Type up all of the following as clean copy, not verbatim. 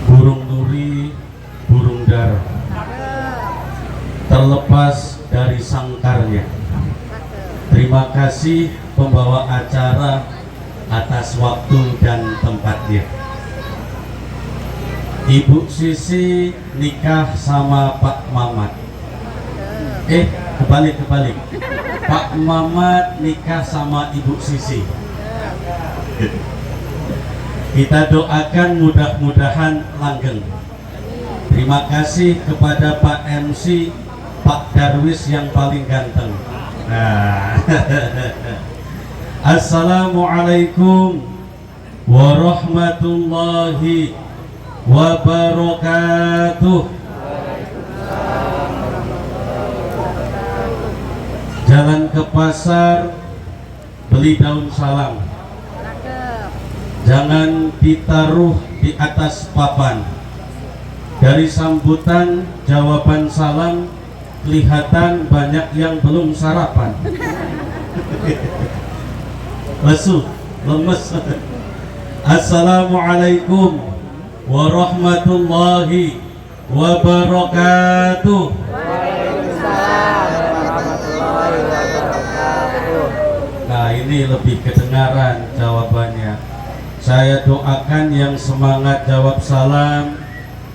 burung duri, burung dara, terlepas dari sangkarnya. Terima kasih pembawa acara atas waktu dan tempatnya. Ibu Sisi nikah sama Pak Mamat. Kebalik. Pak Mamat nikah sama Ibu Sisi. Kita doakan mudah-mudahan langgeng. Terima kasih kepada Pak MC, Pak Darwis yang paling ganteng. Nah. Assalamualaikum warahmatullahi wabarakatuh. Jalan ke pasar, beli daun salam. Jangan ditaruh di atas papan. Dari sambutan jawaban salam kelihatan banyak yang belum sarapan. Lesu, lemes. Assalamualaikum warahmatullahi wabarakatuh. Waalaikumsalam warahmatullahi wabarakatuh. Nah, ini lebih kedengaran jawabannya. Saya doakan yang semangat jawab salam,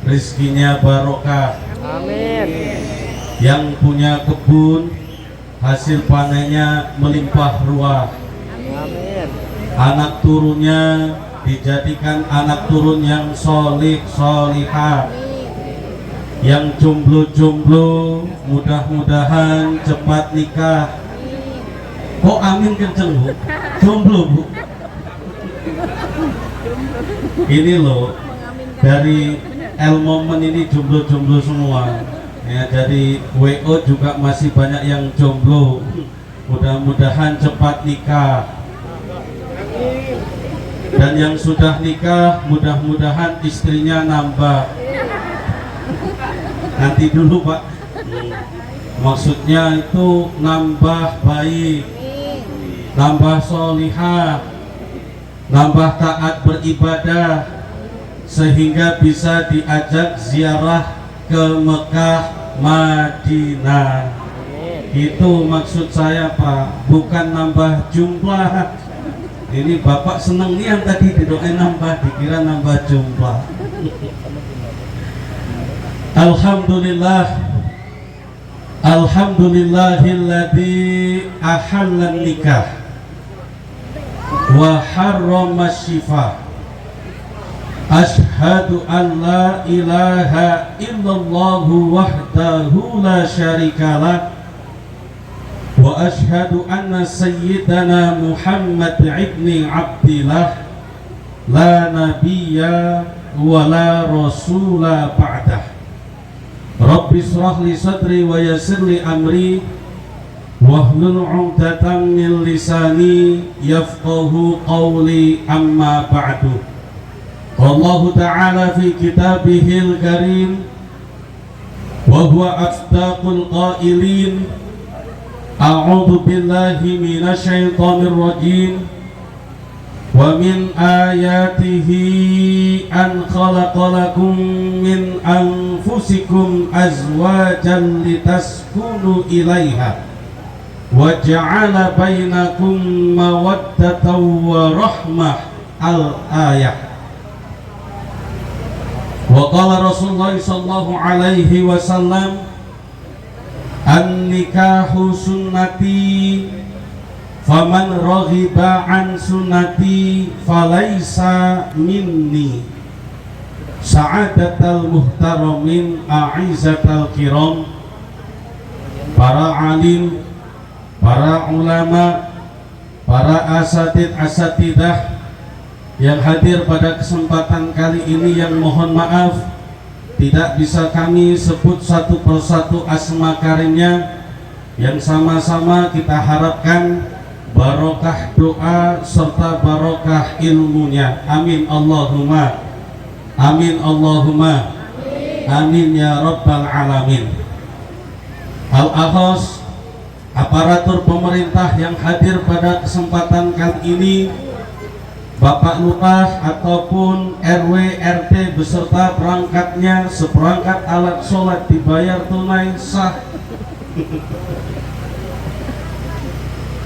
rizkinya barokah. Amin. Yang punya kebun, hasil panennya melimpah ruah. Amin. Anak turunnya dijadikan anak turun yang solih solihah. Yang jomblo-jomblo mudah-mudahan cepat nikah. Kok amin kenceng, Bu? Jomblo, Bu. Ini loh, dari El Momen ini jomblo-jomblo semua. Ya, dari WO juga masih banyak yang jomblo. Mudah-mudahan cepat nikah. Dan yang sudah nikah, mudah-mudahan istrinya nambah. Nanti dulu, Pak. Maksudnya itu nambah baik, nambah solihah, nambah taat beribadah, sehingga bisa diajak ziarah ke Mekah, Madinah. Itu maksud saya, Pak, bukan nambah jumlah. Ini Bapak seneng nih yang tadi didoain nambah, dikira nambah jumlah. Alhamdulillah, alhamdulillahilladzi ahallan nikah wa harrama syifa. Ashhadu an la ilaha illallah wahdahu la syarikalah wa ashhadu anna sayyidana Muhammad ibni Abdillah la nabiyya wa la rasula ba'dah. Rabbi shrah li sadri wa yassir li amri wahlul 'uqdatam min lisani yafqahu qawli, amma ba'du. Allah Ta'ala fi kitabihil karim wa huwa asdaqul qailin. A'udzu billahi minasy syaithanir rajim. Wa min ayatihi an khalaqalakum min anfusikum azwajan litaskunu ilaiha wa ja'ala bainakum mawaddatan wa rahmah. Al-ayah. Wa qala Rasulullah sallallahu alaihi wasallam, an-nikahu sunnati faman raghiba an sunnati falaisa minni. Sa'adatal muhtaramin, a'izatal kiram, para alim, para ulama, para asatidah yang hadir pada kesempatan kali ini, yang mohon maaf tidak bisa kami sebut satu persatu asma karimnya, yang sama-sama kita harapkan barokah doa serta barokah ilmunya. Amin Allahumma, amin Allahumma, amin ya rabbal alamin. Al-akhos, aparatur pemerintah yang hadir pada kesempatan kali ini, Bapak Lurah ataupun RW RT beserta perangkatnya seperangkat alat sholat dibayar tunai sah.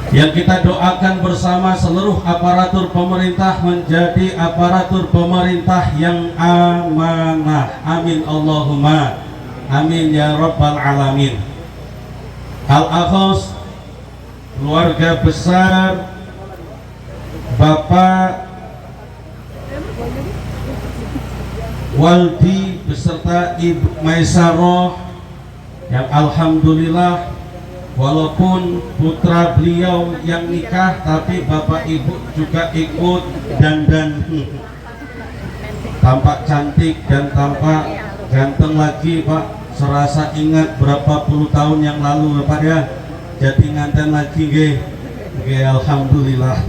Yang kita doakan bersama seluruh aparatur pemerintah menjadi aparatur pemerintah yang amanah. Amin Allahumma amin ya rabbal alamin. Al-akhos keluarga besar Bapak Waldi beserta Ibu Maisaroh yang alhamdulillah walaupun putra beliau yang nikah tapi bapak ibu juga ikut dandan tampak cantik dan tampak ganteng lagi Pak. Serasa ingat berapa puluh tahun yang lalu Pak ya, jadi nganten lagi alhamdulillah.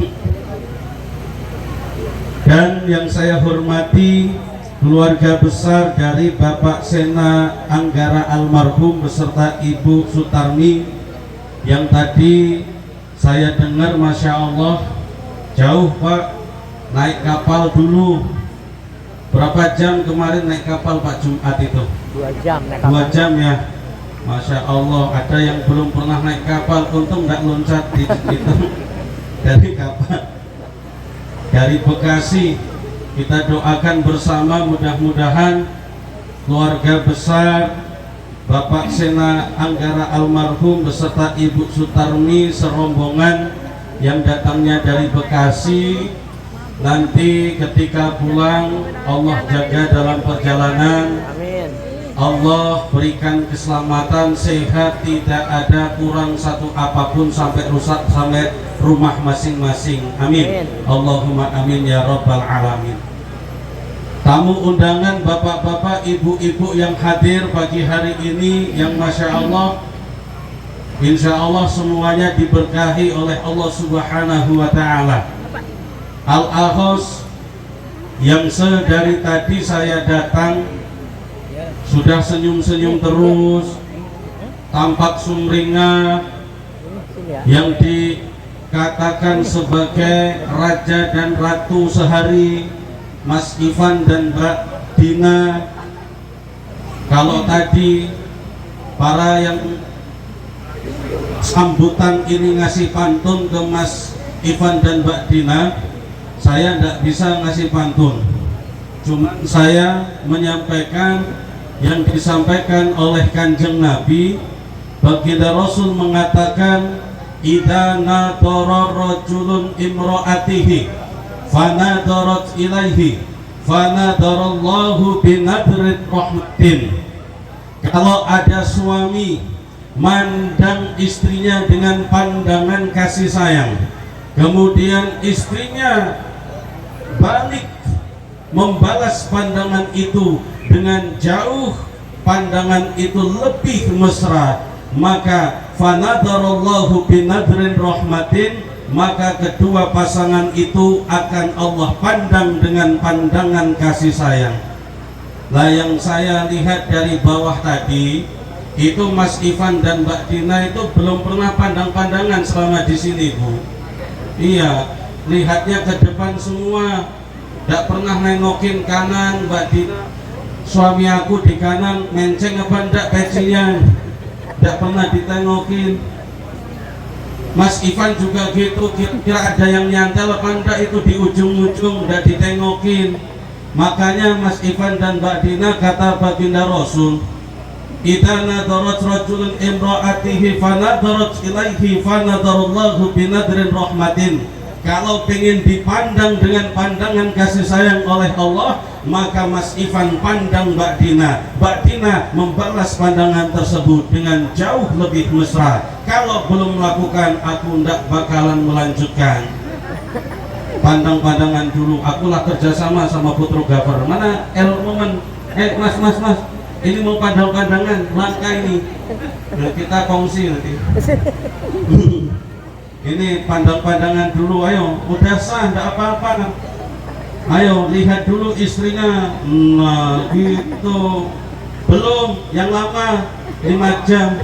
Dan yang saya hormati keluarga besar dari Bapak Sena Anggara almarhum beserta Ibu Sutarmi yang tadi saya dengar Masya Allah jauh Pak, naik kapal dulu. Berapa jam kemarin naik kapal Pak Jumat itu? 2 jam naik kapal. 2 jam ya. Masya Allah, ada yang belum pernah naik kapal, untung nggak loncat di itu dari kapal. Dari Bekasi kita doakan bersama mudah-mudahan keluarga besar Bapak Sena Anggara almarhum beserta Ibu Sutarmi serombongan yang datangnya dari Bekasi nanti ketika pulang Allah jaga dalam perjalanan. Amin. Allah berikan keselamatan, sehat, tidak ada kurang satu apapun sampai rusak sampai rumah masing-masing. Amin. Allahumma amin ya rabbal alamin. Tamu undangan bapak-bapak, ibu-ibu yang hadir pagi hari ini yang Masya Allah, insya Allah semuanya diberkahi oleh Allah Subhanahu wa Ta'ala. Al-Akhos yang sedari tadi saya datang sudah senyum-senyum terus, tampak sumringah, yang dikatakan sebagai raja dan ratu sehari, Mas Ivan dan Mbak Dina. Kalau tadi para yang sambutan ini ngasih pantun ke Mas Ivan dan Mbak Dina, saya tidak bisa ngasih pantun, cuma saya menyampaikan yang disampaikan oleh Kanjeng Nabi. Baginda Rasul mengatakan, idza nadara rajulun imra'atihi fanadarat ilaihi fanadarallahu binadrit rahmatin. Kalau ada suami mandang istrinya dengan pandangan kasih sayang, kemudian istrinya balik membalas pandangan itu dengan jauh, pandangan itu lebih mesra, maka fanadarallahu binadrin rahmatin, maka kedua pasangan itu akan Allah pandang dengan pandangan kasih sayang. Nah, yang saya lihat dari bawah tadi itu Mas Ivan dan Mbak Dina itu belum pernah pandang-pandangan selama di sini, Bu. Iya, lihatnya ke depan semua, tidak pernah nengokin kanan. Mbak Dina, suami aku di kanan menceng apa ndak pecinya, tidak pernah ditengokin. Mas Ivan juga gitu, kira ada yang nyantel apa ndak itu di ujung-ujung, tidak ditengokin. Makanya Mas Ivan dan Mbak Dina, kata baginda Rasul, idza nadarat rajulun imra'atihi fanadarat ilaihi fanadarallahu binadrin rahmatin. Kalau pengen dipandang dengan pandangan kasih sayang oleh Allah, maka Mas Ivan pandang Mbak Dina, Mbak Dina membalas pandangan tersebut dengan jauh lebih mesra. Kalau belum melakukan, aku ndak bakalan melanjutkan. Pandang-pandangan dulu, akulah kerjasama sama fotografer. Mana Momen? Mas, ini mau pandang-pandangan, langkah ini. Nah, kita kongsi nanti. Ini pandang-pandangan dulu, ayo, udah sah, ndak apa-apa. Ayo lihat dulu istrinya. Nah, gitu. Belum, yang lama 5 jam.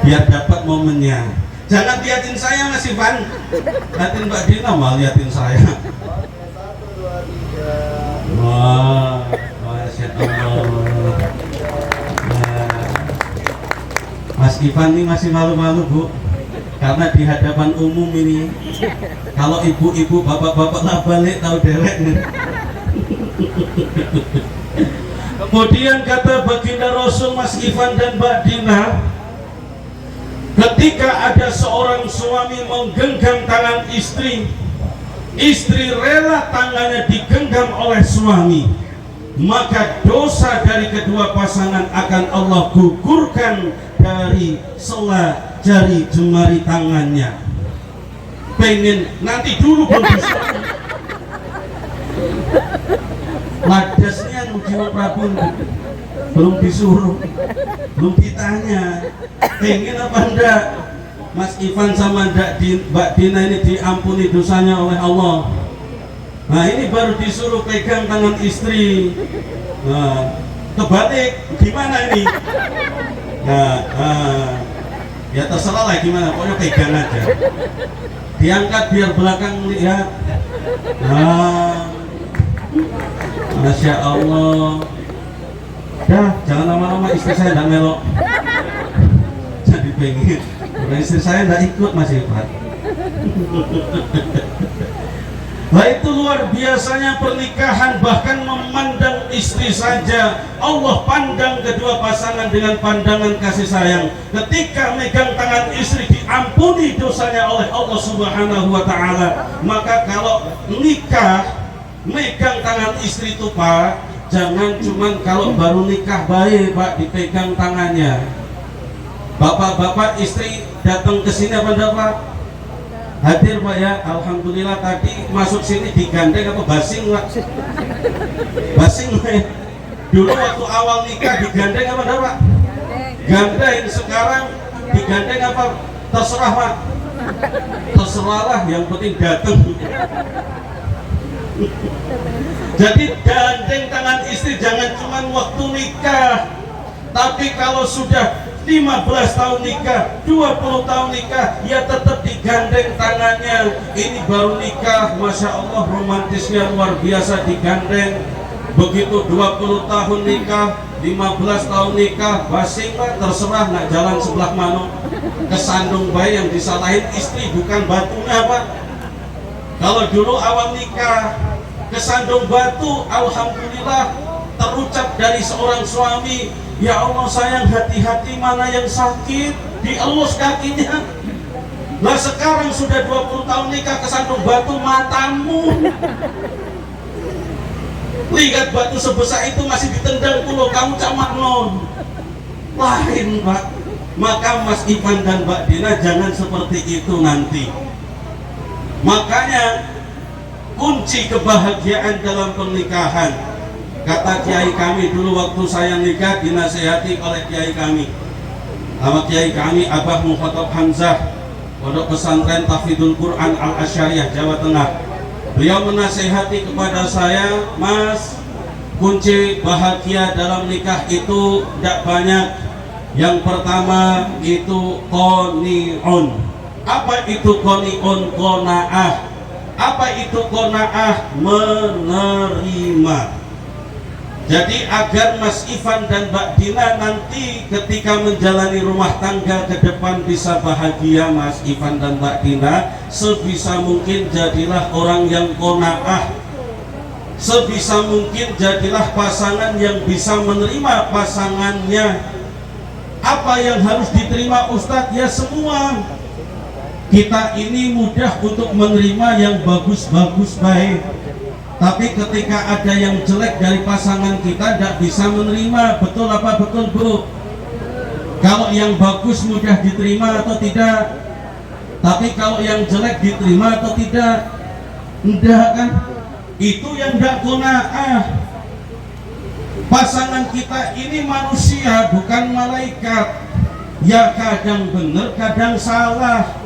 Biar dapat momennya. Jangan liatin saya Mas Ivan, liatin Mbak Dina malah liatin saya. Wah, Masya Allah. Nah, Mas Ivan ini masih malu-malu Bu, karena di hadapan umum ini kalau ibu-ibu bapak-bapak lah balik tahu dewek nih. Kemudian kata baginda Rasul Mas Ivan dan Mbak Dina, ketika ada seorang suami menggenggam tangan istri, istri rela tangannya digenggam oleh suami, maka dosa dari kedua pasangan akan Allah gugurkan dari sela jari jemari tangannya. Pengen nanti dulu belum disuruh. Ladasnya nujiwa Prabu belum disuruh, belum ditanya pengen apa enggak Mas Ivan sama Mbak Dina ini diampuni dosanya oleh Allah. Nah ini baru disuruh pegang tangan istri. Nah, kebalik gimana ini? Ya terserah lah gimana, pokoknya pegang aja. Diangkat biar belakang lihat. Masya Allah. Dah, jangan lama-lama istri saya tidak melok. Jadi pengen. Istri saya tidak ikut Mas Ivan. Nah itu luar biasanya pernikahan, bahkan memandang istri saja Allah pandang kedua pasangan dengan pandangan kasih sayang. Ketika megang tangan istri diampuni dosanya oleh Allah Subhanahu wa Ta'ala. Maka kalau nikah megang tangan istri itu Pak, jangan cuman kalau baru nikah baik Pak dipegang tangannya. Bapak-bapak istri datang ke sini apa enggak Pak? Hadir Pak ya, alhamdulillah. Tadi masuk sini digandeng apa basing Pak? Basing Pak ya. Dulu waktu awal nikah digandeng apa enggak Pak? Gandeng. Sekarang digandeng apa? Terserah Pak. Terserah lah, yang penting datang. Jadi gandeng tangan istri jangan cuma waktu nikah, tapi kalau sudah 15 tahun nikah, 20 tahun nikah, ya tetap digandeng tangannya. Ini baru nikah, Masya Allah romantisnya luar biasa digandeng. Begitu 20 tahun nikah, 15 tahun nikah, basing Pak, terserah nak jalan sebelah mana. Kesandung bayi yang disalahin istri bukan batunya Pak. Kalau dulu awal nikah kesandung batu, alhamdulillah terucap dari seorang suami, ya Allah sayang, hati-hati mana yang sakit, dielus kakinya. Lah sekarang sudah 20 tahun nikah kesandung batu matamu. Lihat batu sebesar itu masih ditendang pulau, kamu camak non. Lain Pak. Maka Mas Ivan dan Mbak Dina jangan seperti itu nanti. Makanya kunci kebahagiaan dalam pernikahan, kata kiai kami dulu waktu saya nikah dinasihati oleh kiai kami, nama kiai kami Abah Mukhotob Hamzah, Pondok Pesantren Tahfidzul Quran Al-Asyariah Jawa Tengah. Beliau menasihati kepada saya, Mas, kunci bahagia dalam nikah itu tidak banyak. Yang pertama itu qoni'un. Apa itu qoni'un? Qona'ah. Apa itu qona'ah? Menerima. Jadi agar Mas Ivan dan Mbak Dina nanti ketika menjalani rumah tangga ke depan bisa bahagia, Mas Ivan dan Mbak Dina, sebisa mungkin jadilah orang yang qona'ah. Sebisa mungkin jadilah pasangan yang bisa menerima pasangannya. Apa yang harus diterima Ustadz? Ya semua. Kita ini mudah untuk menerima yang bagus-bagus baik, tapi ketika ada yang jelek dari pasangan kita tidak bisa menerima. Betul apa betul Bu? Kalau yang bagus mudah diterima atau tidak? Tapi kalau yang jelek diterima atau tidak? Enggak kan? Itu yang tidak qanaah. Pasangan kita ini manusia, bukan malaikat. Ya kadang benar, kadang salah.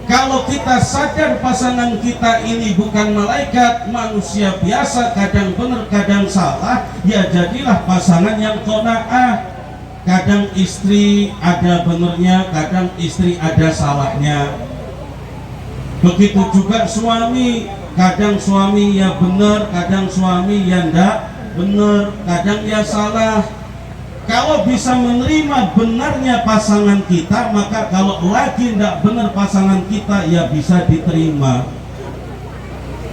Kalau kita sadar pasangan kita ini bukan malaikat, manusia biasa, kadang benar, kadang salah, ya jadilah pasangan yang qanaah. kadang istri ada benernya, kadang istri ada salahnya. Begitu juga suami, kadang suami ya benar, kadang suami ya ndak benar, kadang ya salah. Kalau bisa menerima benarnya pasangan kita, maka kalau lagi ndak benar pasangan kita ya bisa diterima.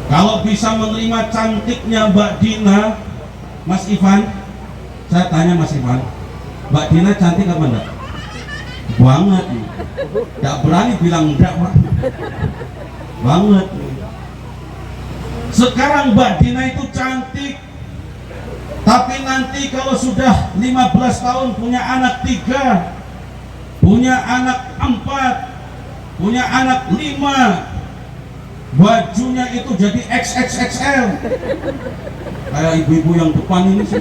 Kalau bisa menerima cantiknya Mbak Dina, Mas Ivan, saya tanya Mas Ivan, Mbak Dina cantik apa enggak? Banget, enggak berani bilang enggak, Pak. Banget. Sekarang Mbak Dina itu cantik, tapi nanti kalau sudah 15 tahun punya anak 3, punya anak 4, punya anak 5, bajunya itu jadi XXXL kayak ibu-ibu yang depan ini sih.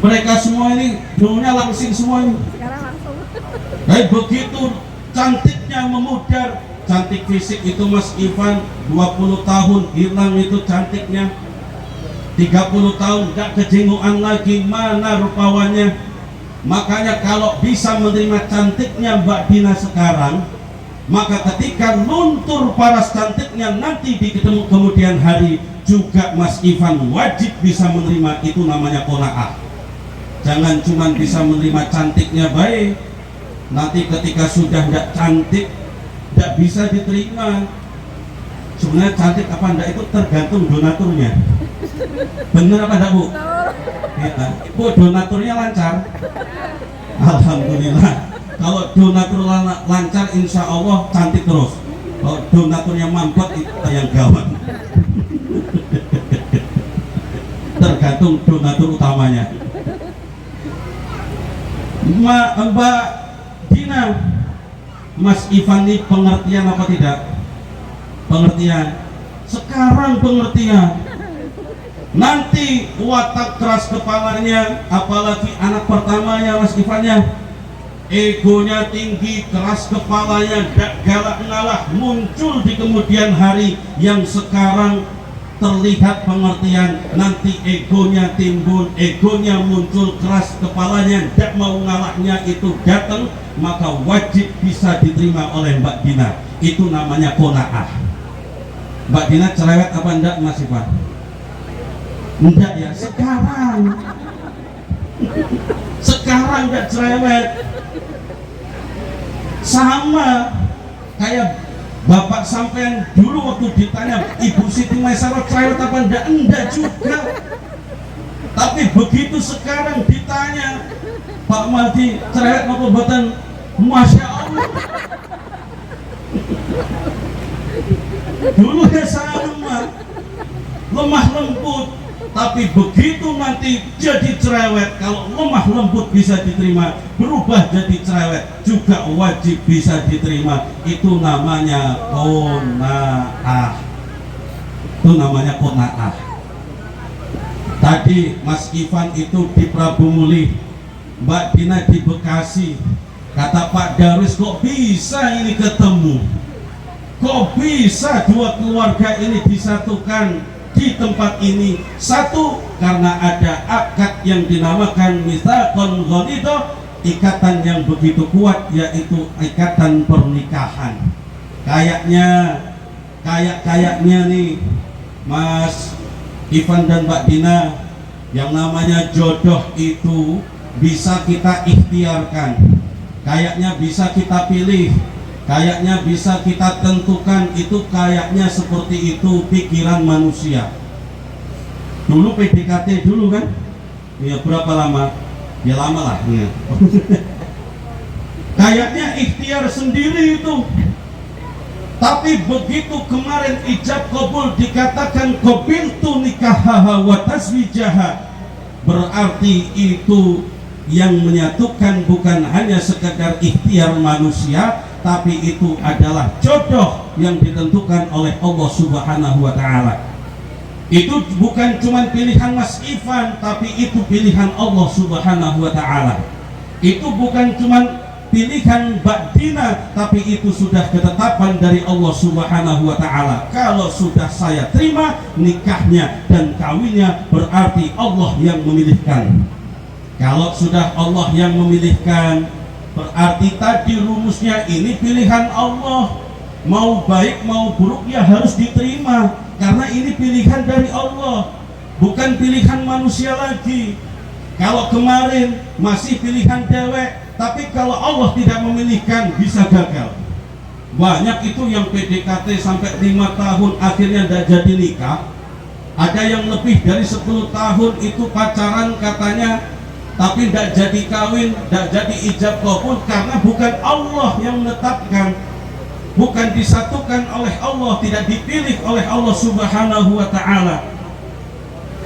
Mereka semua ini dulunya langsing semua ini. Begitu cantiknya memudar. Cantik fisik itu Mas Ivan 20 tahun hilang itu cantiknya, 30 tahun gak kejenguan lagi, mana rupawannya. Makanya kalau bisa menerima cantiknya Mbak Dina sekarang, maka ketika luntur paras cantiknya nanti di ketemu kemudian hari juga Mas Ivan wajib bisa menerima. Itu namanya qanaah. Jangan cuma bisa menerima cantiknya baik, nanti ketika sudah tidak cantik tidak bisa diterima. Sebenarnya cantik apa enggak itu tergantung donaturnya. Bener apa enggak Bu? Ya, Bu, donaturnya lancar? Alhamdulillah. Kalau donatur lancar, insya Allah cantik terus. Kalau donaturnya mampet, itu yang gawat. Tergantung donatur utamanya. Mbak Dina, Mas Ivan ini pengertian apa tidak? Pengertian. Sekarang pengertian. Nanti watak keras kepalanya, apalagi anak pertamanya Mas Ivannya, egonya tinggi, keras kepalanya, galak ngalah, muncul di kemudian hari. Yang sekarang terlihat pengertian, nanti egonya timbul, egonya muncul, keras kepalanya, tidak mau ngalahnya itu datang, maka wajib bisa diterima oleh Mbak Dina. Itu namanya qanaah. Mbak Dina cerewet apa enggak Mas Ivan? Enggak ya, sekarang enggak cerewet. Sama kayak bapak sampean dulu waktu ditanya Ibu Siti Maisarah cerewet apa enggak juga. Tapi begitu sekarang ditanya Pak Maldi cerewet apa mboten, Masya Allah. Dulu ya sama, lemah lembut, tapi begitu nanti jadi cerewet. Kalau lemah lembut bisa diterima, berubah jadi cerewet juga wajib bisa diterima. Itu namanya qanaah. Itu namanya qanaah. Tadi Mas Ivan itu di Prabu Muli, Mbak Dina di Bekasi. Kata Pak Darwis, kok bisa ini ketemu? Kok bisa dua keluarga ini disatukan di tempat ini? Satu, karena ada akad yang dinamakan mitsaqun ghalidha, ikatan yang begitu kuat, yaitu ikatan pernikahan. Kayaknya nih Mas Ivan dan Mbak Dina, yang namanya jodoh itu bisa kita ikhtiarkan, kayaknya bisa kita pilih, kayaknya bisa kita tentukan. Itu kayaknya seperti itu pikiran manusia. Dulu PDKT dulu kan, ya berapa lama? Ya lama lah ya. Kayaknya ikhtiar sendiri itu. Tapi begitu kemarin ijab kabul dikatakan qabiltu nikahaha wa tazwijaha, berarti itu yang menyatukan bukan hanya sekedar ikhtiar manusia, tapi itu adalah jodoh yang ditentukan oleh Allah Subhanahu wa Ta'ala. Itu bukan cuma pilihan Mas Ivan, tapi itu pilihan Allah Subhanahu wa Ta'ala. Itu bukan cuma pilihan Mbak Dina, tapi itu sudah ketetapan dari Allah Subhanahu wa Ta'ala. Kalau sudah saya terima nikahnya dan kawinnya, berarti Allah yang memilihkan. Kalau sudah Allah yang memilihkan, berarti tadi rumusnya ini pilihan Allah. Mau baik mau buruk ya harus diterima, karena ini pilihan dari Allah, bukan pilihan manusia lagi. Kalau kemarin masih pilihan dewek, tapi kalau Allah tidak memilihkan bisa gagal. Banyak itu yang PDKT sampai 5 tahun akhirnya tidak jadi nikah. Ada yang lebih dari 10 tahun itu pacaran katanya, tapi tidak jadi kawin, tidak jadi ijab kabul, karena bukan Allah yang menetapkan, bukan disatukan oleh Allah, tidak dipilih oleh Allah Subhanahu wa ta'ala.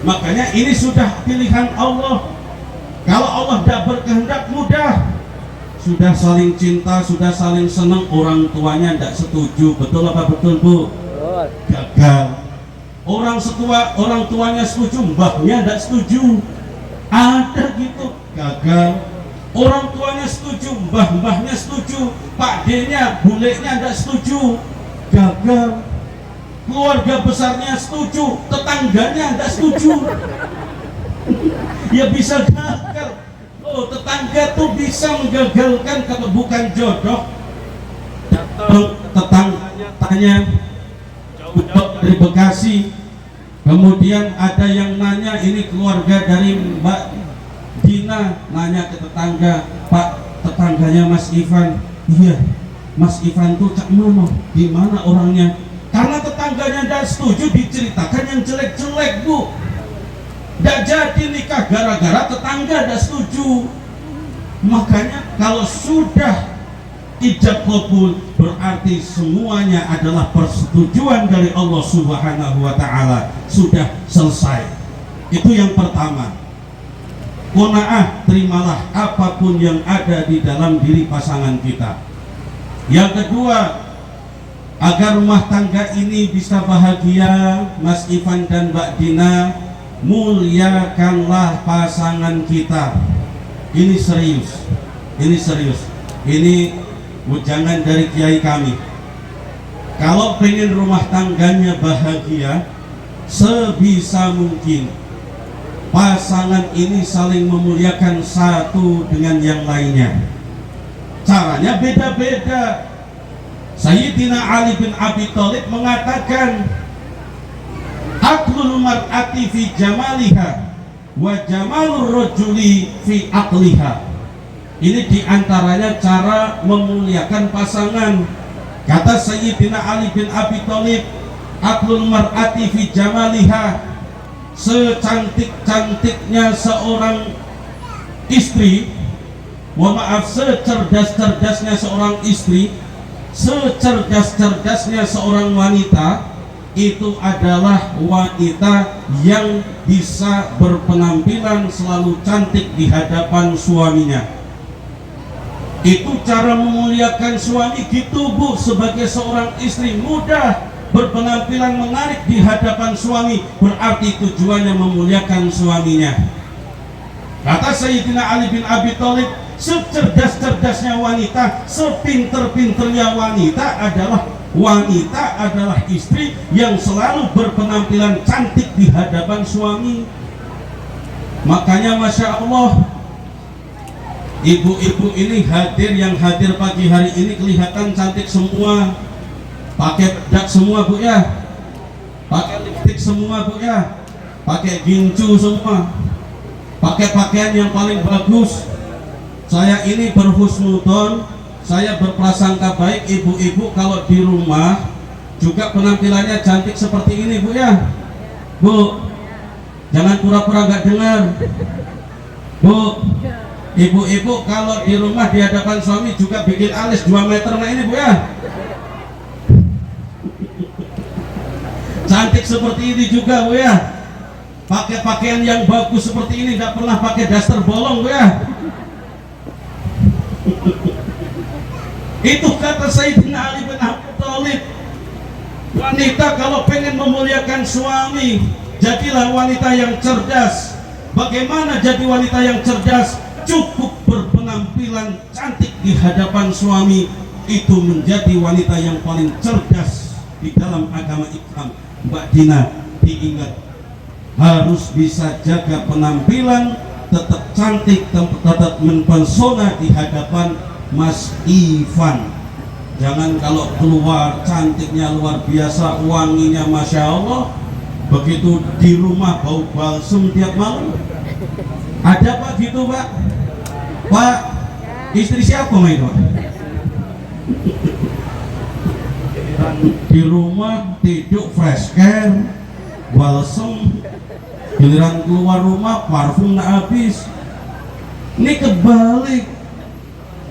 Makanya ini sudah pilihan Allah. Kalau Allah tidak berkehendak mudah. Sudah saling cinta, sudah saling senang, orang tuanya tidak setuju. Betul apa betul, Bu? Gagal. Orang tuanya setuju, mbahnya tidak setuju. Ada gitu, gagal. Orang tuanya setuju, mbahnya setuju, Pak D-nya, bulenya tidak setuju, gagal. Keluarga besarnya setuju, tetangganya tidak setuju. Ya bisa gagal. Oh, tetangga tuh bisa menggagalkan kalau bukan jodoh. Tetangganya tanya dari Bekasi, kemudian ada yang nanya, ini keluarga dari Mbak Dina, nanya ke tetangga, Pak, tetangganya Mas Ivan. Iya, Mas Ivan tuh cak mana? Di mana orangnya? Karena tetangganya tidak setuju, diceritakan yang jelek-jelek, Bu. Tidak jadi nikah gara-gara tetangga tidak setuju. Makanya kalau sudah ijab kabul, berarti semuanya adalah persetujuan dari Allah Subhanahu wa ta'ala. Sudah selesai. Itu yang pertama. Qanaah, terimalah apapun yang ada di dalam diri pasangan kita. Yang kedua, agar rumah tangga ini bisa bahagia, Mas Ivan dan Mbak Dina, muliakanlah pasangan kita. Ini serius, ini serius, ini ujangan dari kiai kami. Kalau pengen rumah tangganya bahagia, sebisa mungkin pasangan ini saling memuliakan satu dengan yang lainnya. Caranya beda-beda. Sayyidina Ali bin Abi Thalib mengatakan, aqlul mar'ati fi jamaliha wa jamalur rajuli fi aqliha. Ini diantaranya cara memuliakan pasangan. Kata Sayyidina Ali bin Abi Thalib, aqlul mar'ati fi jamaliha, secantik-cantiknya seorang istri, secerdas-cerdasnya seorang istri, secerdas-cerdasnya seorang wanita, itu adalah wanita yang bisa berpenampilan selalu cantik di hadapan suaminya. Itu cara memuliakan suami gitu, Bu. Sebagai seorang istri mudah berpenampilan menarik di hadapan suami, berarti tujuannya memuliakan suaminya. Kata Sayyidina Ali bin Abi Thalib, secerdas-cerdasnya wanita, sepinter-pinternya wanita adalah istri yang selalu berpenampilan cantik di hadapan suami. Makanya Masya Allah, ibu-ibu ini yang hadir pagi hari ini kelihatan cantik semua. Pakai bedak semua, Bu ya, pakai lipstik semua, Bu ya, pakai gincu semua, pakai pakaian yang paling bagus. Saya ini berhusnudon, saya berprasangka baik, ibu-ibu kalau di rumah juga penampilannya cantik seperti ini, Bu ya. Bu, jangan pura-pura gak dengar. Bu, ibu-ibu kalau di rumah di hadapan suami juga bikin alis 2 meter, nah ini, Bu ya. Cantik seperti ini juga, Bu ya. Pakai pakaian yang bagus seperti ini, gak pernah pakai daster bolong, Bu ya. Itu kata Sayyidina Ali bin Abi Thalib, wanita kalau pengen memuliakan suami, jadilah wanita yang cerdas. Bagaimana jadi wanita yang cerdas? Cukup berpenampilan cantik di hadapan suami, itu menjadi wanita yang paling cerdas di dalam agama Islam. Mbak Dina, diingat, harus bisa jaga penampilan, tetap cantik, tetap mempesona di hadapan Mas Ivan. Jangan kalau keluar cantiknya luar biasa, wanginya Masya Allah, begitu di rumah bau balsem tiap malam. Ada Pak gitu Pak? Pak, istri siapa itu? Di rumah tidur fresh care, balsem, giliran keluar rumah parfum nak habis. Ini kebalik.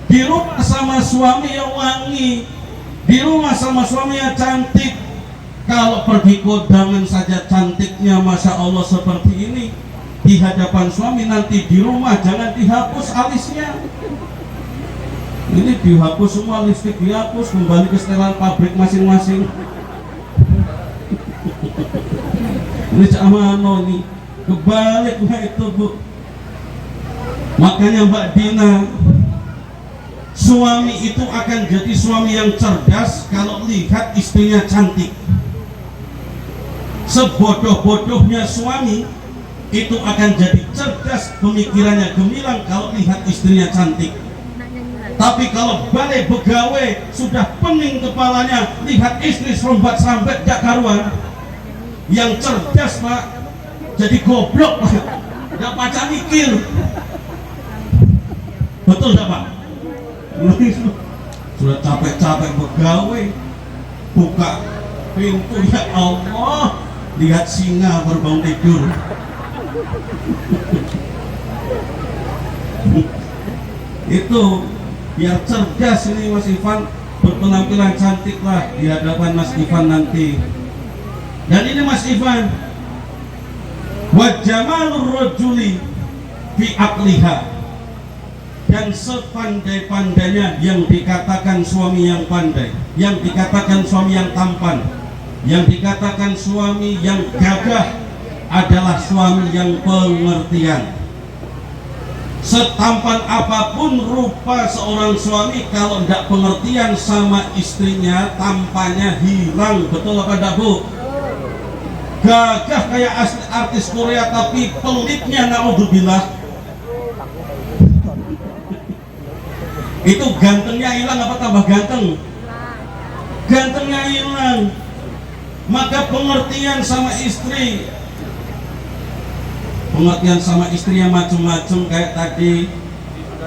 Di rumah sama suami yang wangi, di rumah sama suami yang cantik. Kalau pergi kondangan saja cantiknya Masya Allah seperti ini, di hadapan suami, nanti di rumah jangan dihapus alisnya. Ini dihapus semua, lipstik dihapus, kembali ke setelan pabrik masing-masing. Ini camano nih, kebaliknya itu Bu. Makanya Mbak Dina, suami itu akan jadi suami yang cerdas kalau lihat istrinya cantik. Sebodoh-bodohnya suami itu akan jadi cerdas, pemikirannya gemilang kalau lihat istrinya cantik. Tapi kalau balik begawe sudah pening kepalanya, lihat istri serombat-serambet gak karuan. Yang cerdas Pak jadi goblok Pak, gak pacar mikir. Betul gak Pak? Sudah capek-capek begawe, buka pintu, ya Allah, lihat singa berbangun tidur. Itu biar cerdas ini Mas Ivan, berpenampilan cantik lah di hadapan Mas Ivan nanti. Dan ini Mas Ivan, wa jamalur rajuli fi aqliha, dan sepandai-pandainya yang dikatakan suami yang pandai, yang dikatakan suami yang tampan, yang dikatakan suami yang gagah adalah suami yang pengertian. Setampan apapun rupa seorang suami, kalau tidak pengertian sama istrinya, tampannya hilang. Betul apa tidak Bu? Gagah kayak asli artis Korea tapi pelitnya naudzubillah. Itu gantengnya hilang apa tambah ganteng? Gantengnya hilang. Maka pengertian sama istri, pengertian sama istrinya macam-macam. Kayak tadi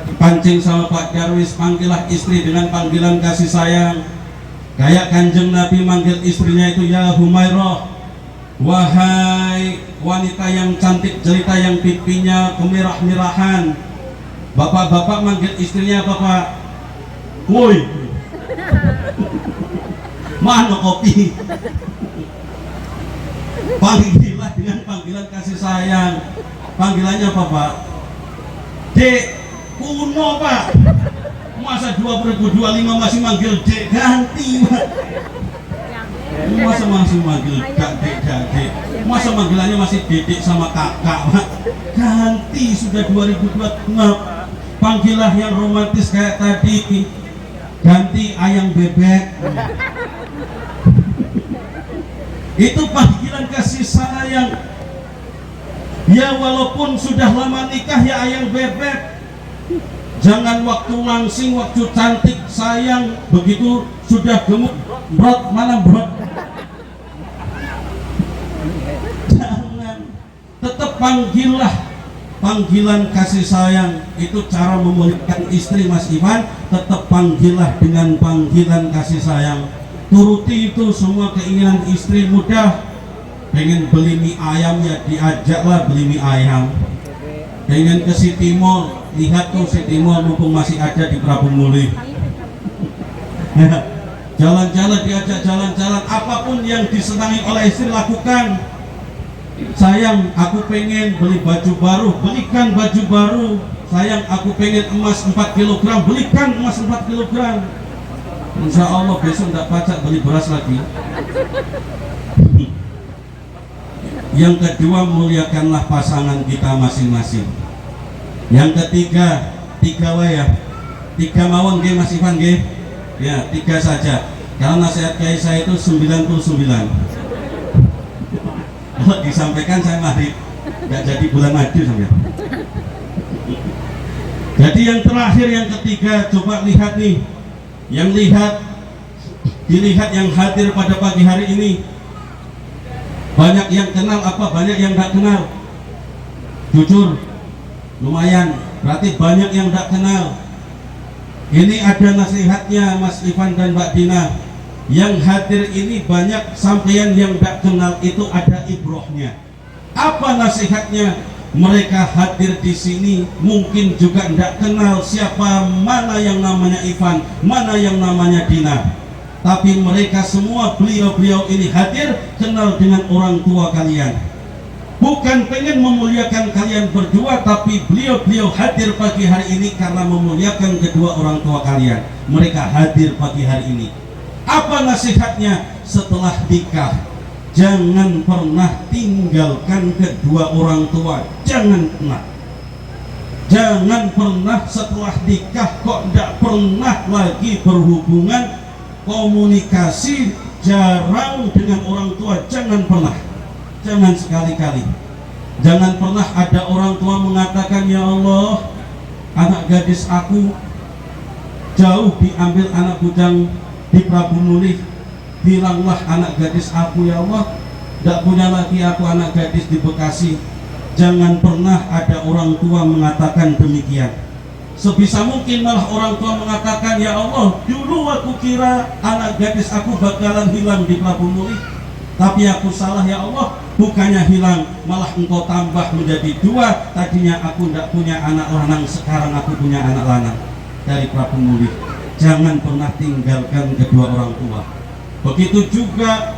dipancing sama Pak Darwis, panggillah istri dengan panggilan kasih sayang. Kayak Kanjeng Nabi manggil istrinya itu ya Humairah, wahai wanita yang cantik jelita yang pipinya kemerah-merahan. Bapak-bapak manggil istrinya apa Pak? Woi, mana kopi? Panggillah dengan panggilan kasih sayang. Panggilannya apa Pak? Dek, kuno Pak. Masa 2025 masih manggil dek, ganti Pak. Masa masih manggil dek. Masa manggilannya masih dedek sama kakak Pak. Ganti, sudah 2025. Panggillah yang romantis kayak tadi, ganti ayam bebek. Itu panggilan kasih sayang. Ya walaupun sudah lama nikah ya ayam bebek. Jangan waktu langsing, waktu cantik sayang, begitu sudah gemuk brot, mana brot. Jangan, tetap panggillah panggilan kasih sayang. Itu cara memulihkan istri Mas Ivan. Tetap panggillah dengan panggilan kasih sayang. Turuti itu semua keinginan istri. Mudah pengen beli mie ayam ya diajaklah beli mie ayam. Pengen ke City Mall, lihat tuh City Mall mumpung masih ada di Prabu Muli. Jalan-jalan, diajak jalan-jalan. Apapun yang disenangi oleh istri lakukan. Sayang, aku pengen beli baju baru, belikan baju baru. Sayang, aku pengen emas 4 kg, belikan emas 4 kg. Insya Allah besok tidak pacak beli beras lagi. Yang kedua, muliakanlah pasangan kita masing-masing. Yang ketiga, 3 ya, 3 mawon nggih Mas Ivan nggih. Ya, 3 saja. Karena nasihat kiai saya itu 99. Kalau disampaikan saya mati, nggak jadi bulan madu sampai. Jadi yang terakhir, yang ketiga, coba lihat nih, dilihat yang hadir pada pagi hari ini. Banyak yang kenal apa banyak yang tidak kenal? Jujur, lumayan. Berarti banyak yang tidak kenal. Ini ada nasihatnya Mas Ivan dan Mbak Dina. Yang hadir ini banyak sampeyan yang tidak kenal, itu ada ibrohnya. Apa nasihatnya? Mereka hadir di sini mungkin juga tidak kenal siapa, mana yang namanya Ivan, mana yang namanya Dina. Tapi mereka semua, beliau-beliau ini hadir kenal dengan orang tua kalian. Bukan pengen memuliakan kalian berdua, tapi beliau-beliau hadir pagi hari ini karena memuliakan kedua orang tua kalian. Mereka hadir pagi hari ini. Apa nasihatnya? Setelah nikah, jangan pernah tinggalkan kedua orang tua. Jangan pernah. Jangan pernah setelah nikah kok tidak pernah lagi berhubungan, komunikasi, jarang dengan orang tua. Jangan pernah. Jangan sekali-kali. Jangan pernah ada orang tua mengatakan, ya Allah, anak gadis aku jauh diambil anak bujang di Prabu Mulih. Hilanglah anak gadis aku, ya Allah. Tidak punya lagi aku anak gadis di Bekasi. Jangan pernah ada orang tua mengatakan demikian. Sebisa mungkin malah orang tua mengatakan, ya Allah, dulu aku kira anak gadis aku bakalan hilang di Prabu Mulih, tapi aku salah ya Allah. Bukannya hilang, malah engkau tambah menjadi 2. Tadinya aku tidak punya anak lanang, sekarang aku punya anak lanang dari Prabu Mulih. Jangan pernah tinggalkan kedua orang tua. Begitu juga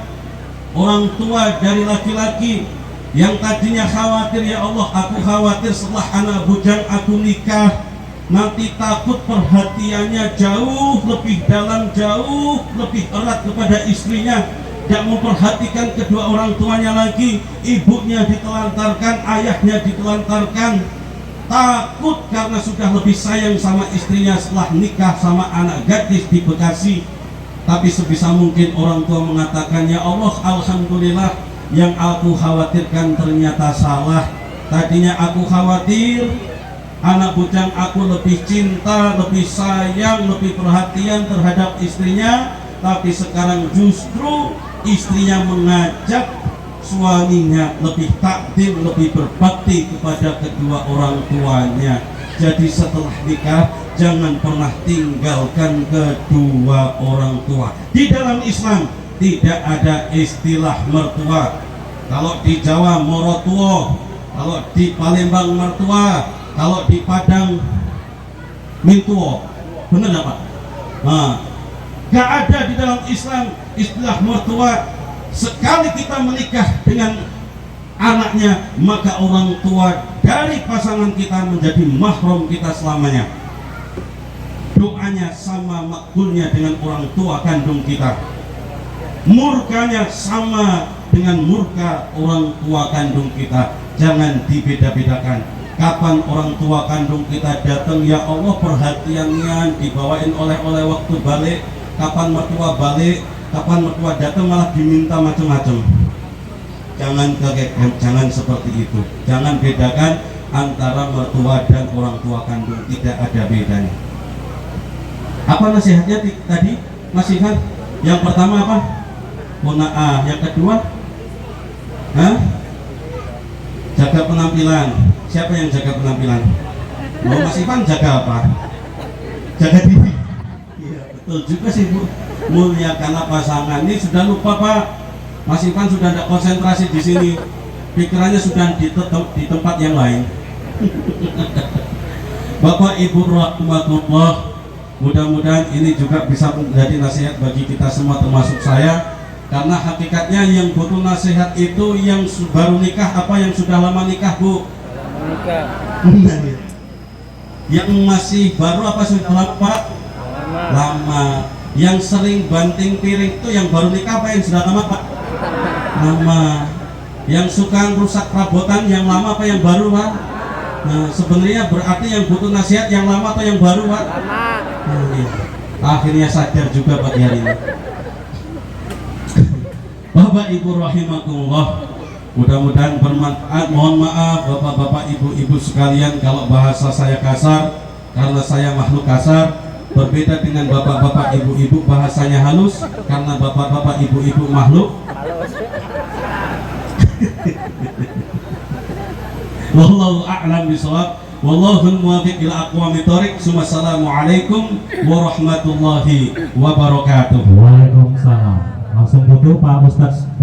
orang tua dari laki-laki yang tadinya khawatir, ya Allah, aku khawatir setelah anak bujang aku nikah nanti takut perhatiannya jauh lebih dalam, jauh lebih erat kepada istrinya, tidak memperhatikan kedua orang tuanya lagi, ibunya ditelantarkan, ayahnya ditelantarkan. Takut karena sudah lebih sayang sama istrinya setelah nikah sama anak gadis di Bekasi. Tapi sebisa mungkin orang tua mengatakan, ya Allah, alhamdulillah, yang aku khawatirkan ternyata salah. Tadinya aku khawatir anak bujang aku lebih cinta, lebih sayang, lebih perhatian terhadap istrinya, tapi sekarang justru istrinya mengajak suaminya lebih takdim, lebih berbakti kepada kedua orang tuanya. Jadi setelah nikah jangan pernah tinggalkan kedua orang tua. Di dalam Islam tidak ada istilah mertua. Kalau di Jawa morotuo, kalau di Palembang mertua, kalau di Padang mintuo. Benar nggak Pak? Nah, gak ada di dalam Islam istilah mertua. Sekali kita menikah dengan anaknya, maka orang tua dari pasangan kita menjadi mahram kita selamanya. Doanya sama makbulnya dengan orang tua kandung kita, murkanya sama dengan murka orang tua kandung kita. Jangan dibeda-bedakan. Kapan orang tua kandung kita datang, ya Allah, perhatiannya dibawain oleh-oleh waktu balik. Kapan mertua balik, kapan mertua datang malah diminta macam-macam. Jangan seperti itu. Jangan bedakan antara mertua dan orang tua kandung, tidak ada bedanya. Apa nasihatnya tadi Mas Ivan? Yang pertama apa? Qanaah. Yang kedua, jaga penampilan. Siapa yang jaga penampilan? Oh, Mas Ivan jaga apa? Jaga diri. Iya, betul juga sih Bu. Muliakanlah pasangan. Ini sudah lupa Pak. Mas Ivan sudah tidak konsentrasi di sini. Pikirannya sudah di tempat yang lain. Bapak Ibu rahmatullah, mudah-mudahan ini juga bisa menjadi nasihat bagi kita semua termasuk saya. Karena hakikatnya yang butuh nasihat itu yang baru nikah apa yang sudah lama nikah Bu? Nikah. Yang masih baru apa sudah lama Pak? Lama. Yang sering banting piring itu yang baru nikah apa yang sudah lama Pak? Lama. Yang suka rusak perabotan yang lama apa yang baru Pak? Nah, sebenarnya berarti yang butuh nasihat yang lama atau yang baru Pak? Lama. Akhirnya sadar juga pagi hari ini. Bapak Ibu rahimakumullah, Mudah-mudahan bermanfaat. Mohon maaf bapak-bapak, ibu-ibu sekalian kalau bahasa saya kasar, karena saya makhluk kasar. Berbeda dengan bapak-bapak, ibu-ibu bahasanya halus, karena bapak-bapak, ibu-ibu makhluk. Wallahu a'lam bishawab. Wallahul muwaffiq ila aqwamit thoriq. Assalamualaikum warahmatullahi wabarakatuh. Waalaikumsalam. Langsung butuh Pak Ustadz.